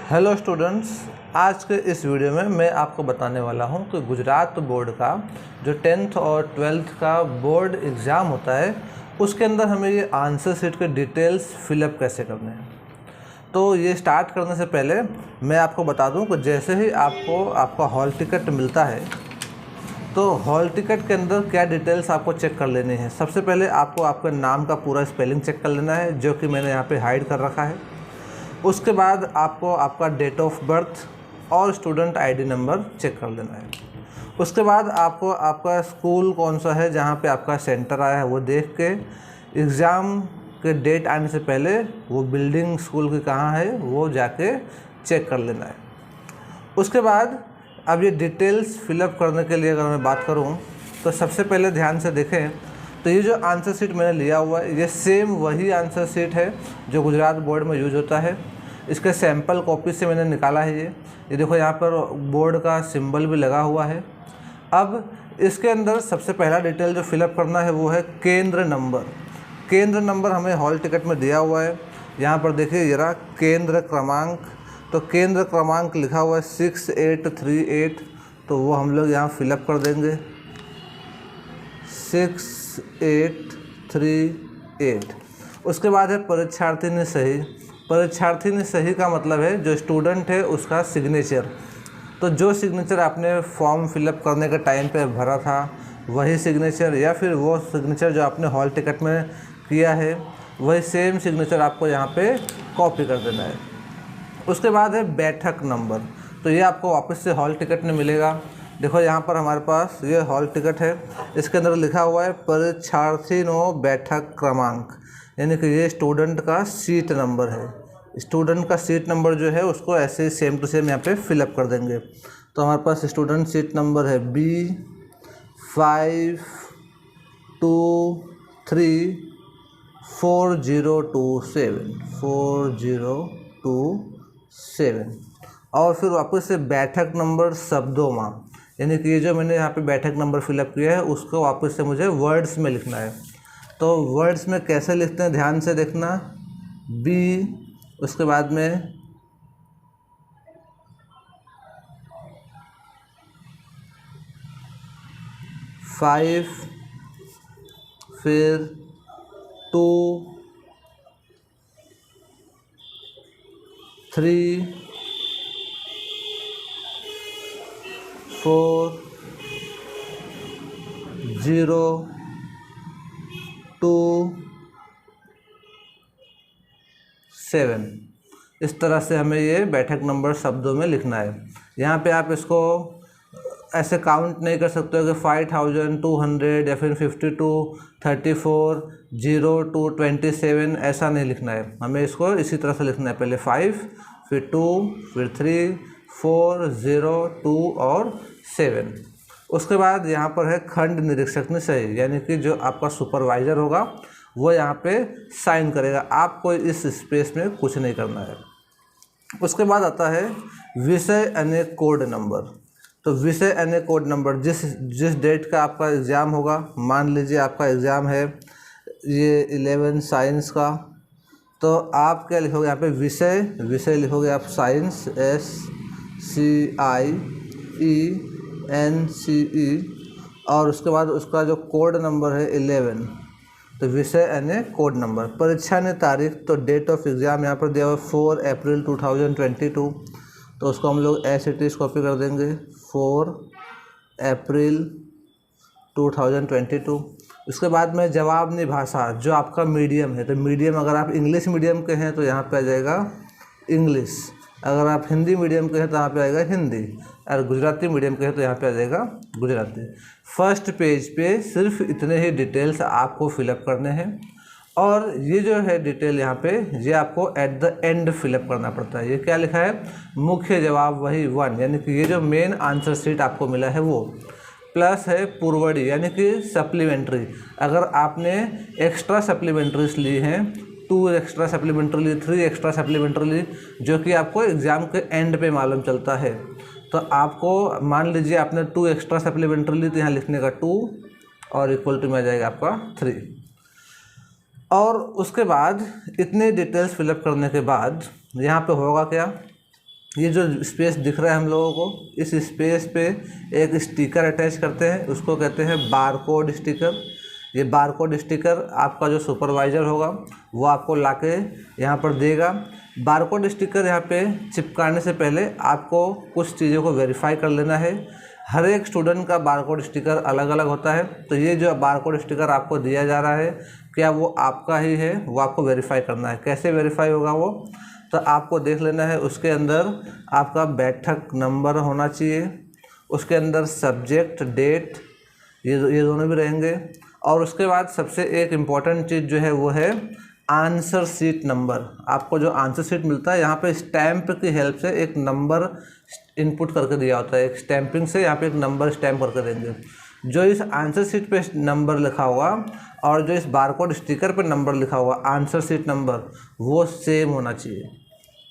Hello students, आज के इस वीडियो में मैं आपको बताने वाला हूं कि गुजरात बोर्ड का जो 10th और 12th का बोर्ड एग्ज़ाम होता है उसके अंदर हमें ये आंसर शीट के डिटेल्स फिलअप कैसे करने हैं। तो ये स्टार्ट करने से पहले मैं आपको बता दूं कि जैसे ही आपको आपका हॉल टिकट मिलता है तो हॉल टिकट के अंदर क्या डिटेल्स आपको चेक कर लेनी है। सबसे पहले आपको आपके नाम का पूरा स्पेलिंग चेक कर लेना है, जो कि मैंने यहाँ पे हाइड कर रखा है। उसके बाद आपको आपका डेट ऑफ बर्थ और स्टूडेंट आईडी नंबर चेक कर लेना है। उसके बाद आपको आपका स्कूल कौन सा है जहाँ पे आपका सेंटर आया है वो देख के एग्ज़ाम के डेट आने से पहले वो बिल्डिंग स्कूल की कहाँ है वो जाके चेक कर लेना है। उसके बाद अब ये डिटेल्स फिलअप करने के लिए अगर मैं बात करूँ तो सबसे पहले ध्यान से देखें तो ये जो आंसर शीट मैंने लिया हुआ है ये सेम वही आंसर शीट है जो गुजरात बोर्ड में यूज होता है। इसके सैम्पल कॉपी से मैंने निकाला है। ये देखो यहाँ पर बोर्ड का सिंबल भी लगा हुआ है। अब इसके अंदर सबसे पहला डिटेल जो फिलअप करना है वो है केंद्र नंबर। केंद्र नंबर हमें हॉल टिकट में दिया हुआ है। यहाँ पर देखिए जरा केंद्र क्रमांक, तो केंद्र क्रमांक लिखा हुआ है 6838, तो वो हम लोग यहाँ फिलअप कर देंगे 6838। उसके बाद है परीक्षार्थी ने सही। परीक्षार्थी ने सही का मतलब है जो स्टूडेंट है उसका सिग्नेचर। तो जो सिग्नेचर आपने फॉर्म फिलअप करने के टाइम पे भरा था वही सिग्नेचर, या फिर वो सिग्नेचर जो आपने हॉल टिकट में किया है वही सेम सिग्नेचर आपको यहाँ पे कॉपी कर देना है। उसके बाद है बैठक नंबर, तो ये आपको वापस से हॉल टिकट में मिलेगा। देखो यहाँ पर हमारे पास ये हॉल टिकट है, इसके अंदर लिखा हुआ है परीक्षार्थी नो बैठक क्रमांक, यानी कि ये स्टूडेंट का सीट नंबर है। स्टूडेंट का सीट नंबर जो है उसको ऐसे सेम टू सेम यहाँ पे फिलअप कर देंगे। तो हमारे पास स्टूडेंट सीट नंबर है B52234027 और फिर वापस से बैठक नंबर शब्दों में, यानी कि ये जो मैंने यहाँ पे बैठक नंबर फिलअप किया है उसको वापस से मुझे वर्ड्स में लिखना है। तो वर्ड्स में कैसे लिखते हैं ध्यान से देखना। बी, उसके बाद में फाइव, फिर 2, 3, 4, 0, 2, 7। इस तरह से हमें ये बैठक नंबर शब्दों में लिखना है। यहाँ पे आप इसको ऐसे काउंट नहीं कर सकते हो कि 5200 या फिर 52, 34, 0 to 27, ऐसा नहीं लिखना है। हमें इसको इसी तरह से लिखना है, पहले 5, फिर 2, फिर 3, 4, 0, 2 और 7। उसके बाद यहाँ पर है खंड निरीक्षक ने सही, यानी कि जो आपका सुपरवाइज़र होगा वो यहाँ पे साइन करेगा, आपको इस स्पेस में कुछ नहीं करना है। उसके बाद आता है विषय अन्य कोड नंबर। तो विषय अन्य कोड नंबर जिस डेट का आपका एग्ज़ाम होगा, मान लीजिए आपका एग्ज़ाम है ये 11 साइंस का, तो आप क्या लिखोगे यहाँ पे विषय लिखोगे आप साइंस SCIENCE, और उसके बाद उसका जो कोड नंबर है 11, तो विषय अन्य कोड नंबर। परीक्षा ने तारीख, तो डेट ऑफ एग्ज़ाम यहाँ पर दिया हुआ 4 अप्रैल 2022, तो उसको हम लोग एज इट इज़ कॉपी कर देंगे 4 अप्रैल 2022। उसके बाद में जवाबनी भाषा, जो आपका मीडियम है, तो मीडियम अगर आप इंग्लिश मीडियम के हैं तो यहाँ पे आ जाएगा इंग्लिश, अगर आप हिंदी मीडियम के हैं तो यहाँ पे आएगा हिंदी, और गुजराती मीडियम के हैं तो यहाँ पे आ जाएगा गुजराती। फर्स्ट पेज पे सिर्फ इतने ही डिटेल्स आपको फिलअप करने हैं, और ये जो है डिटेल यहाँ पे ये आपको एट द एंड फिलअप करना पड़ता है। ये क्या लिखा है, मुख्य जवाब वही 1, यानी कि ये जो मेन आंसर शीट आपको मिला है वो, प्लस है पूर्वड़ी यानी कि सप्लीमेंट्री। अगर आपने एक्स्ट्रा सप्लीमेंट्रीज ली हैं, 2 एक्स्ट्रा सप्लीमेंट्री ली, 3 एक्स्ट्रा सप्लीमेंट्री ली, जो कि आपको एग्ज़ाम के एंड पे मालूम चलता है, तो आपको मान लीजिए आपने 2 एक्स्ट्रा सप्लीमेंट्री ली तो यहाँ लिखने का 2 और इक्वल टू में आ जाएगा आपका 3। और उसके बाद इतने डिटेल्स फिलअप करने के बाद यहाँ पे होगा क्या, ये जो स्पेस दिख रहा है हम लोगों को, इस स्पेस पे एक स्टिकर अटैच करते हैं, उसको कहते हैं बारकोड स्टिकर। ये बारकोड स्टिकर आपका जो सुपरवाइज़र होगा वो आपको लाके यहाँ पर देगा। बारकोड स्टिकर यहाँ पे चिपकाने से पहले आपको कुछ चीज़ों को वेरीफाई कर लेना है। हर एक स्टूडेंट का बारकोड स्टिकर अलग अलग होता है, तो ये जो बारकोड स्टिकर आपको दिया जा रहा है क्या वो आपका ही है, वो आपको वेरीफाई करना है। कैसे वेरीफाई होगा वो, तो आपको देख लेना है उसके अंदर आपका बैठक नंबर होना चाहिए, उसके अंदर सब्जेक्ट डेट ये दोनों भी रहेंगे। और उसके बाद सबसे एक इम्पॉर्टेंट चीज़ जो है वो है आंसर शीट नंबर। आपको जो आंसर शीट मिलता है यहाँ पे स्टैम्प की हेल्प से एक नंबर इनपुट करके दिया होता है, एक स्टैंपिंग से यहाँ पे एक नंबर स्टैम्प करके देंगे। जो इस आंसर शीट पे नंबर लिखा हुआ और जो इस बारकोड स्टिकर पे नंबर लिखा हुआ आंसर शीट नंबर वो सेम होना चाहिए,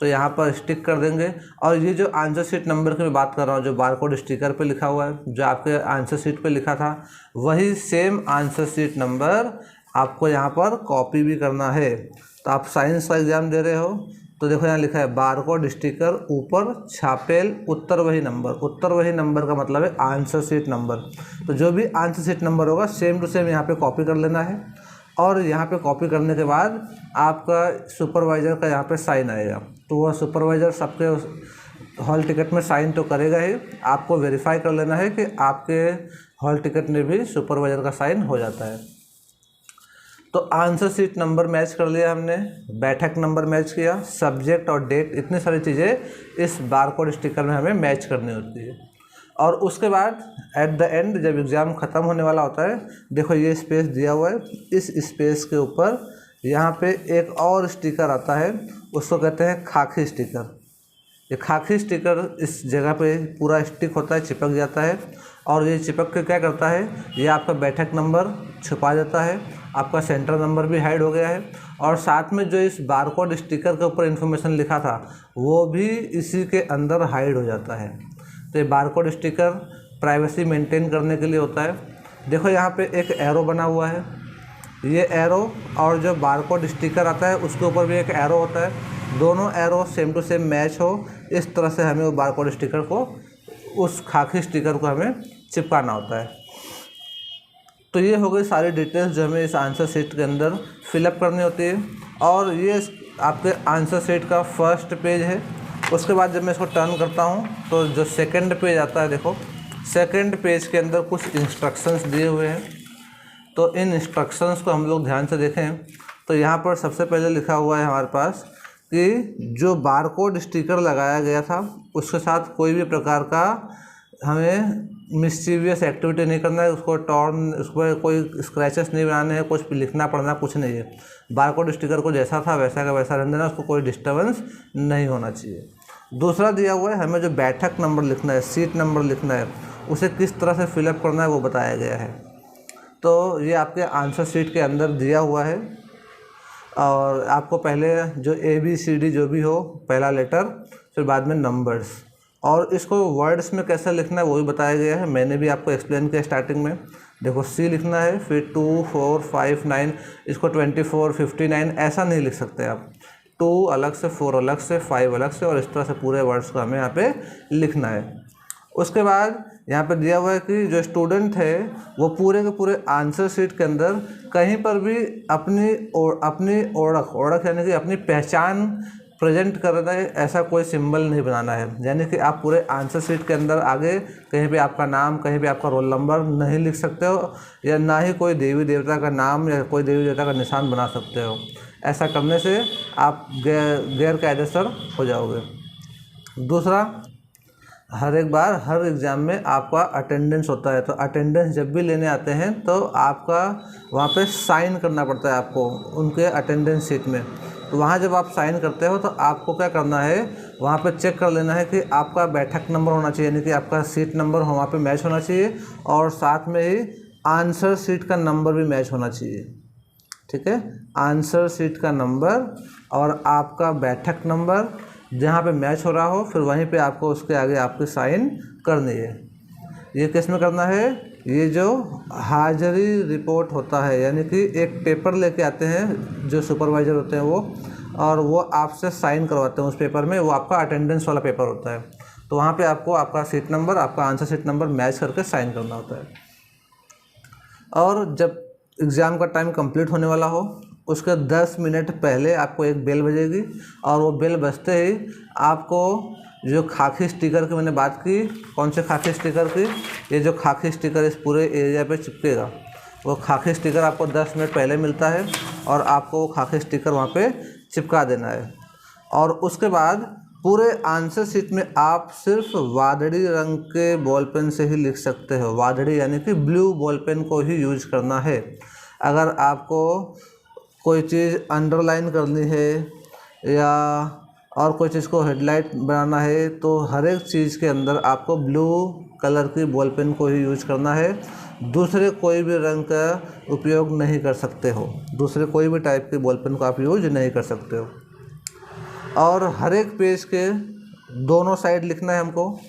तो यहाँ पर स्टिक कर देंगे। और ये जो आंसर शीट नंबर की मैं बात कर रहा हूँ, जो बारकोड स्टिकर पे लिखा हुआ है, जो आपके आंसर शीट पे लिखा था, वही सेम आंसर शीट नंबर आपको यहाँ पर कॉपी भी करना है। तो आप साइंस का एग्ज़ाम दे रहे हो तो देखो यहाँ लिखा है बारकोड स्टिकर, ऊपर छापेल उत्तर वही नंबर। उत्तर वही नंबर का मतलब है आंसर शीट नंबर। तो जो भी आंसर शीट नंबर होगा सेम टू सेम यहाँ पे कॉपी कर लेना है। और यहाँ पे कॉपी करने के बाद आपका सुपरवाइज़र का यहाँ पे साइन आएगा, तो वह सुपरवाइज़र सबके हॉल टिकट में साइन तो करेगा ही, आपको वेरीफाई कर लेना है कि आपके हॉल टिकट में भी सुपरवाइज़र का साइन हो जाता है। तो आंसर शीट नंबर मैच कर लिया हमने, बैठक नंबर मैच किया, सब्जेक्ट और डेट, इतनी सारी चीज़ें इस बारकोड स्टिकर में हमें मैच करनी होती है। और उसके बाद एट द एंड जब एग्ज़ाम ख़त्म होने वाला होता है, देखो ये स्पेस दिया हुआ है, इस स्पेस के ऊपर यहाँ पे एक और स्टिकर आता है, उसको कहते हैं खाकी स्टिकर। ये खाकी स्टिकर इस जगह पे पूरा स्टिक होता है, चिपक जाता है। और ये चिपक के क्या करता है, ये आपका बैठक नंबर छुपा देता है, आपका सेंटर नंबर भी हाइड हो गया है, और साथ में जो इस बारकोड स्टिकर के ऊपर इन्फॉर्मेशन लिखा था वो भी इसी के अंदर हाइड हो जाता है। तो ये बारकोड स्टिकर प्राइवेसी मेंटेन करने के लिए होता है। देखो यहाँ पे एक एरो बना हुआ है, ये एरो और जो बारकोड स्टिकर आता है उसके ऊपर भी एक एरो होता है, दोनों arrow same to same match हो, इस तरह से हमें वो बारकोड स्टिकर को, उस खाकी स्टिकर को हमें चिपकाना होता है। तो ये हो गई सारी डिटेल्स जो हमें इस आंसर शीट के अंदर फिलअप करनी होती है। और ये आपके आंसर शीट का फर्स्ट पेज है। उसके बाद जब मैं इसको टर्न करता हूँ तो जो सेकंड पेज आता है, देखो सेकंड पेज के अंदर कुछ इंस्ट्रक्शंस दिए हुए हैं। तो इन इंस्ट्रक्शंस को हम लोग ध्यान से देखें तो यहाँ पर सबसे पहले लिखा हुआ है हमारे पास कि जो बारकोड स्टिकर लगाया गया था उसके साथ कोई भी प्रकार का हमें मिस्चीवियस एक्टिविटी नहीं करना है, उसको टॉर्न, उस पर कोई स्क्रैचेस नहीं बनाने हैं, कुछ लिखना पढ़ना कुछ नहीं है। बारकोड स्टिकर को जैसा था वैसा का वैसा रहने देना, उसको कोई डिस्टर्बेंस नहीं होना चाहिए। दूसरा दिया हुआ है हमें जो बैठक नंबर लिखना है, सीट नंबर लिखना है, उसे किस तरह से फिलअप करना है वो बताया गया है। तो ये आपके आंसर शीट के अंदर दिया हुआ है। और आपको पहले जो ABCD जो भी हो, पहला लेटर, फिर बाद में नंबर्स, और इसको वर्ड्स में कैसे लिखना है वो भी बताया गया है। मैंने भी आपको एक्सप्लेन किया स्टार्टिंग में। देखो C लिखना है, फिर 2 4 5 9, इसको 24 59 ऐसा नहीं लिख सकते आप। 2 अलग से, 4 अलग से, 5 अलग से, और इस तरह से पूरे वर्ड्स को हमें यहाँ पे लिखना है। उसके बाद यहाँ पे दिया हुआ है कि जो स्टूडेंट है वो पूरे के पूरे आंसर शीट के अंदर कहीं पर भी अपनी ओळख यानी कि अपनी पहचान प्रेजेंट कर रहा है, ऐसा कोई सिंबल नहीं बनाना है। यानी कि आप पूरे आंसर शीट के अंदर आगे कहीं पे आपका नाम, कहीं पे आपका रोल नंबर नहीं लिख सकते हो, या ना ही कोई देवी देवता का नाम या कोई देवी देवता का निशान बना सकते हो। ऐसा करने से आप गैर कायदेसर हो जाओगे। दूसरा, हर एक बार हर एग्ज़ाम में आपका अटेंडेंस होता है, तो अटेंडेंस जब भी लेने आते हैं तो आपका वहाँ पे साइन करना पड़ता है आपको उनके अटेंडेंस शीट में। तो वहाँ जब आप साइन करते हो तो आपको क्या करना है, वहाँ पे चेक कर लेना है कि आपका बैठक नंबर होना चाहिए, यानी कि आपका सीट नंबर वहाँ पे मैच होना चाहिए, और साथ में ही आंसर शीट का नंबर भी मैच होना चाहिए। ठीक है, आंसर शीट का नंबर और आपका बैठक नंबर जहाँ पे मैच हो रहा हो, फिर वहीं पे आपको उसके आगे आपकी साइन करनी है। ये किस में करना है, ये जो हाजिरी रिपोर्ट होता है, यानी कि एक पेपर लेके आते हैं जो सुपरवाइज़र होते हैं वो, और वो आपसे साइन करवाते हैं उस पेपर में, वो आपका अटेंडेंस वाला पेपर होता है। तो वहाँ पे आपको आपका सीट नंबर, आपका आंसर सीट नंबर मैच करके साइन करना होता है। और जब एग्ज़ाम का टाइम कंप्लीट होने वाला हो उसके 10 मिनट पहले आपको एक बेल बजेगी, और वो बेल बजते ही आपको जो खाकी स्टिकर की मैंने बात की, कौन से खाकी स्टिकर की, ये जो खाकी स्टिकर इस पूरे एरिया पे चिपकेगा, वो खाकी स्टिकर आपको 10 मिनट पहले मिलता है और आपको वो खाकी स्टिकर वहाँ पे चिपका देना है। और उसके बाद पूरे आंसर शीट में आप सिर्फ वादड़ी रंग के बॉल पेन से ही लिख सकते हो। वादड़ी यानी कि ब्लू बॉल पेन को ही यूज करना है। अगर आपको कोई चीज़ अंडरलाइन करनी है या और कोई चीज़ को हेडलाइट बनाना है तो हर एक चीज़ के अंदर आपको ब्लू कलर की बॉल पेन को ही यूज करना है। दूसरे कोई भी रंग का उपयोग नहीं कर सकते हो, दूसरे कोई भी टाइप की बॉल पेन को आप यूज नहीं कर सकते हो। और हर एक पेज के दोनों साइड लिखना है हमको।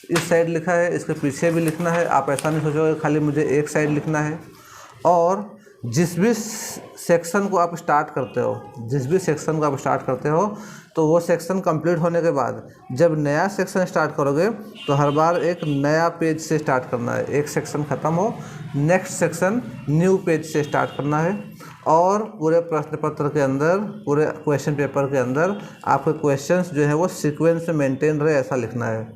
इस साइड लिखा है, इसके पीछे भी लिखना है। आप ऐसा नहीं सोचोगे खाली मुझे एक साइड लिखना है। और जिस भी सेक्शन को आप स्टार्ट करते हो तो वो सेक्शन कंप्लीट होने के बाद जब नया सेक्शन स्टार्ट करोगे तो हर बार एक नया पेज से स्टार्ट करना है। एक सेक्शन ख़त्म हो, नेक्स्ट सेक्शन न्यू पेज से स्टार्ट करना है। और पूरे प्रश्न पत्र के अंदर, पूरे क्वेश्चन पेपर के अंदर आपके क्वेश्चंस जो है वो सीक्वेंस में मेंटेन रहे ऐसा लिखना है।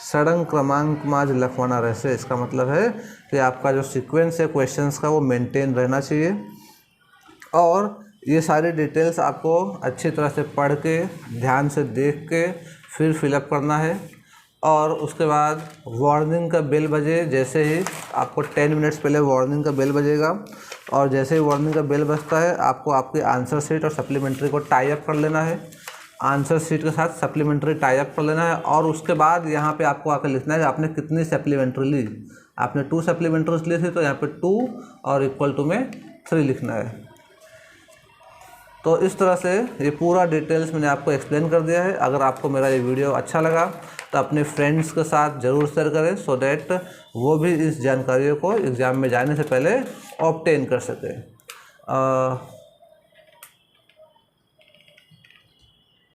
सड़ंग क्रमांक माज लखवाना रहसे, इसका मतलब है कि आपका जो सीक्वेंस है क्वेश्चंस का वो मेंटेन रहना चाहिए। और ये सारी डिटेल्स आपको अच्छी तरह से पढ़ के, ध्यान से देख के फिर फिलअप करना है। और उसके बाद वार्निंग का बेल बजे, जैसे ही आपको 10 मिनट्स पहले वार्निंग का बेल बजेगा, और जैसे ही वार्निंग का बेल बजता है आपको आपकी आंसर शीट और सप्लीमेंट्री को टाई अप कर लेना है। आंसर शीट के साथ सप्लीमेंट्री टाई अप कर लेना है। और उसके बाद यहाँ पे आपको आकर लिखना है कि आपने कितनी सप्लीमेंट्री ली। आपने 2 सप्लीमेंट्रीज ली थी तो यहाँ पे 2 और इक्वल टू में 3 लिखना है। तो इस तरह से ये पूरा डिटेल्स मैंने आपको एक्सप्लेन कर दिया है। अगर आपको मेरा ये वीडियो अच्छा लगा तो अपने फ्रेंड्स के साथ ज़रूर शेयर करें, सो दैट वो भी इस जानकारियों को एग्ज़ाम में जाने से पहले ऑब्टेन कर सकें।